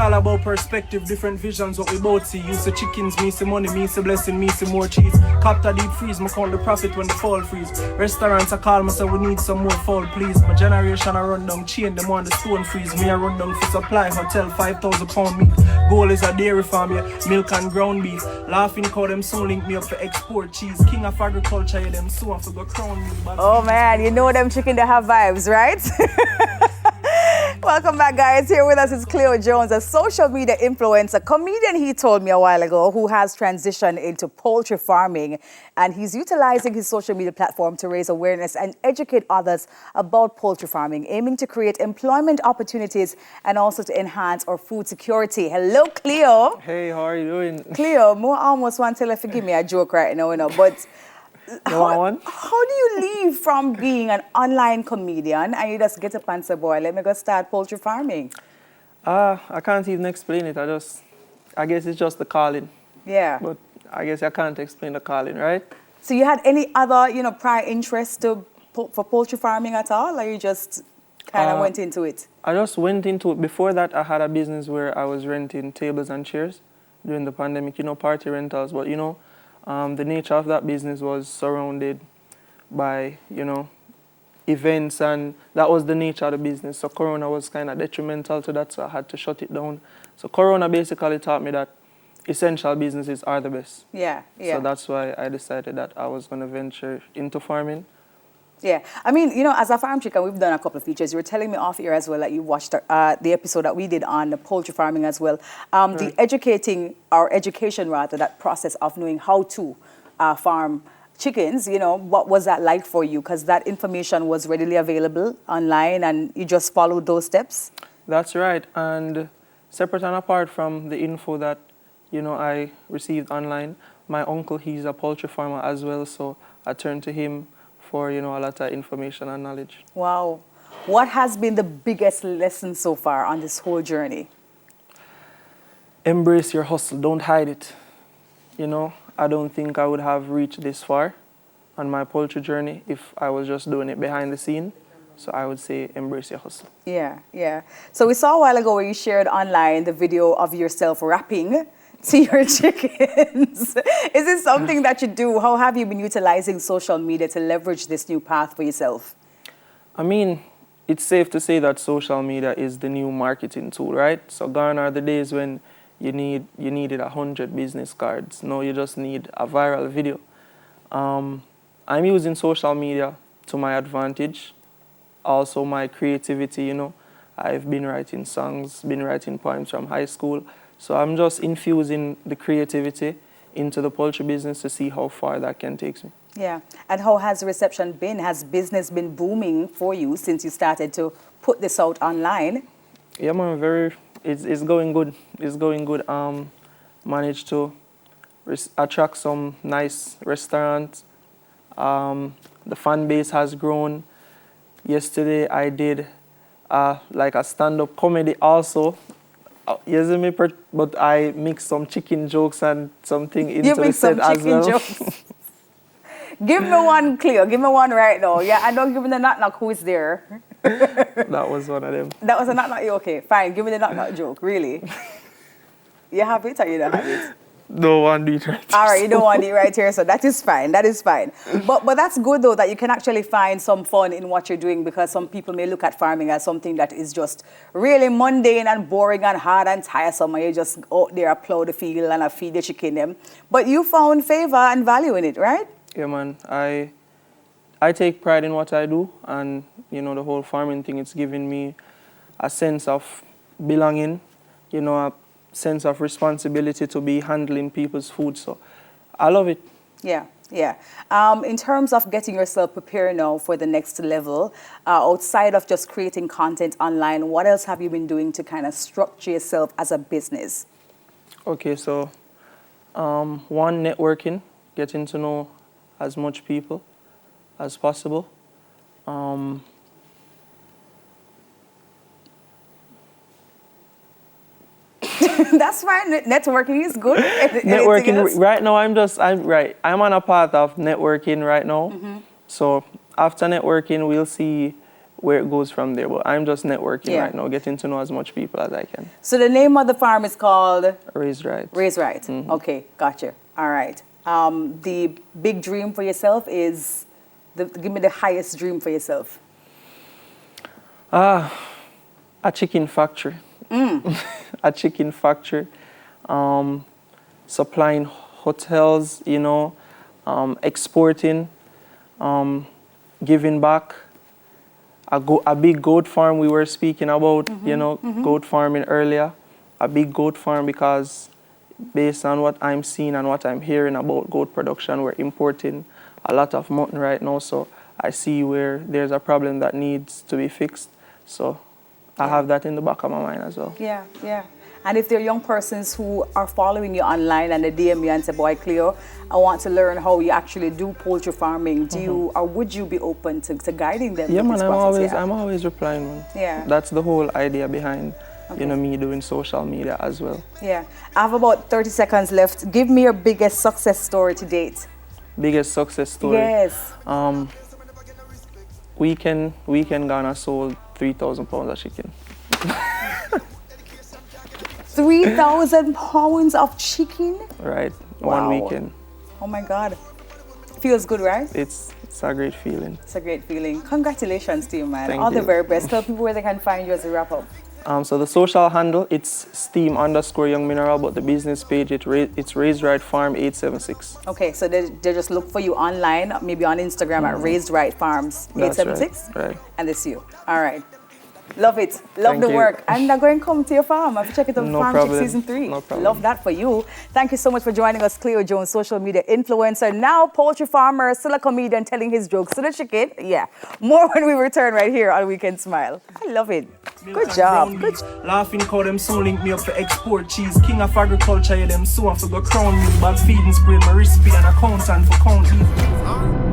all about perspective, different visions, what we both see. You say chickens, me say money, me say blessing, me say more cheese. Capta deep freeze, me count the profit when the fall freeze. Restaurants I call me say we need some more fall please. My generation I run down chain, them on the stone freeze. Me I run down for supply, hotel 5,000 pound meat. Goal is a dairy farm, yeah, milk and ground beef. Laughing how them soon link me up for export cheese. King of agriculture, yeah, them soon for go crown me. Oh man, you know them chicken, they have vibes, right? Welcome back, guys. Here with us is Cleo Jones, a social media influencer, comedian, he told me a while ago, who has transitioned into poultry farming. And he's utilizing his social media platform to raise awareness and educate others about poultry farming, aiming to create employment opportunities and also to enhance our food security. Hello, Cleo. Hey, how are you doing? Cleo, more almost want to forgive me a joke right now, you know, but how do you leave from being an online comedian and you just get up and say, boy, let me go start poultry farming? I can't even explain it. I guess it's just the calling. Yeah. But I guess I can't explain the calling, right? So you had any other, prior interest for poultry farming at all, or you just kind of went into it? I just went into it. Before that, I had a business where I was renting tables and chairs during the pandemic, party rentals. But, the nature of that business was surrounded by, events, and that was the nature of the business. So Corona was kind of detrimental to that, so I had to shut it down. So Corona basically taught me that essential businesses are the best. Yeah. So that's why I decided that I was going to venture into farming. Yeah. I mean, as a farm chicken, we've done a couple of features. You were telling me off air as well that you watched the episode that we did on the poultry farming as well. The education rather, that process of knowing how to farm chickens, what was that like for you? Because that information was readily available online and you just followed those steps? That's right. And separate and apart from the info that, I received online, my uncle, he's a poultry farmer as well. So I turned to him for, a lot of information and knowledge. Wow. What has been the biggest lesson so far on this whole journey? Embrace your hustle. Don't hide it. I don't think I would have reached this far on my poultry journey if I was just doing it behind the scene. So I would say embrace your hustle. Yeah. So we saw a while ago where you shared online the video of yourself rapping to your chickens. Is this something that you do? How have you been utilizing social media to leverage this new path for yourself? I mean, it's safe to say that social media is the new marketing tool, right? So gone are the days when you needed 100 business cards. No, you just need a viral video. I'm using social media to my advantage. Also my creativity, I've been writing songs, been writing poems from high school. So I'm just infusing the creativity into the poultry business to see how far that can take me. Yeah. And how has the reception been? Has business been booming for you since you started to put this out online? Yeah, man, it's going good. It's going good. Managed to attract some nice restaurants. The fan base has grown. Yesterday I did like a stand-up comedy also. But I mixed some chicken jokes and something into the set as well. Jokes. Give me one, Cleo. Give me one right now. Yeah, and don't give me the knock-knock who is there. That was one of them. That was a knock-knock? Okay, fine. Give me the knock-knock joke. Really? You have it or you don't have it? Don't want to do it right here. All right, you don't want it right here, so that is fine. That is fine. But that's good, though, that you can actually find some fun in what you're doing, because some people may look at farming as something that is just really mundane and boring and hard and tiresome, and you just out there plow the field and feed the chicken them. But you found favor and value in it, right? Yeah, man. I take pride in what I do, and, the whole farming thing, it's giving me a sense of belonging, a sense of responsibility to be handling people's food. So I love it. Yeah. In terms of getting yourself prepared now for the next level, outside of just creating content online, what else have you been doing to kind of structure yourself as a business? Okay, so one, networking, getting to know as much people as possible. That's fine. Networking is good. Networking right now, I'm on a path of networking right now. Mm-hmm. So after networking, we'll see where it goes from there. But I'm just networking Yeah. right now, getting to know as much people as I can. So the name of the farm is called Raised right. Raise Right. Okay, gotcha. All right. The big dream for yourself is, give me the highest dream for yourself. A chicken factory. A chicken factory. Supplying hotels, you know, exporting, giving back. A big goat farm we were speaking about, you know, goat farming earlier. A big goat farm because based on what I'm seeing and what I'm hearing about goat production, we're importing a lot of mutton right now. So I see where there's a problem that needs to be fixed. So I have that in the back of my mind as well. Yeah, yeah. And if there are young persons who are following you online and they DM you and say, boy, Cleo, I want to learn how you actually do poultry farming, do you, or would you be open to guiding them? Yeah, with man, this process? I'm always replying, man. Yeah. That's the whole idea behind, Okay. you know, me doing social media as well. Yeah. I have about 30 seconds left. Give me your biggest success story to date. Biggest success story. Yes. Weekend Ghana sold 3,000 pounds of chicken. 3,000 pounds of chicken? Right, Wow. one weekend. Oh my God. Feels good, right? It's a great feeling. It's a great feeling. Congratulations to you, man. Thank All the you. very best. Tell people where they can find you as a wrap up. So the social handle, it's steam_young mineral, but the business page, it's Raised Right Farm 876. Okay, so they just look for you online, maybe on Instagram at Raised Right Farms That's 876? right. And it's you. All right. Love it. Love Thank the you. work. And I'm going to come to your farm. I've checked it on No Farm Chick problem. Season 3. No problem. Love that for you. Thank you so much for joining us, Cleo Jones, social media influencer, now poultry farmer, still a comedian telling his jokes to the chicken. Yeah. More when we return right here on Weekend Smile. I love it. Good job. Good. Laughing how them so link me up for export cheese. King of agriculture, yeah, them so I for go crown me. Bag feeding spray, my recipe and accountant for count.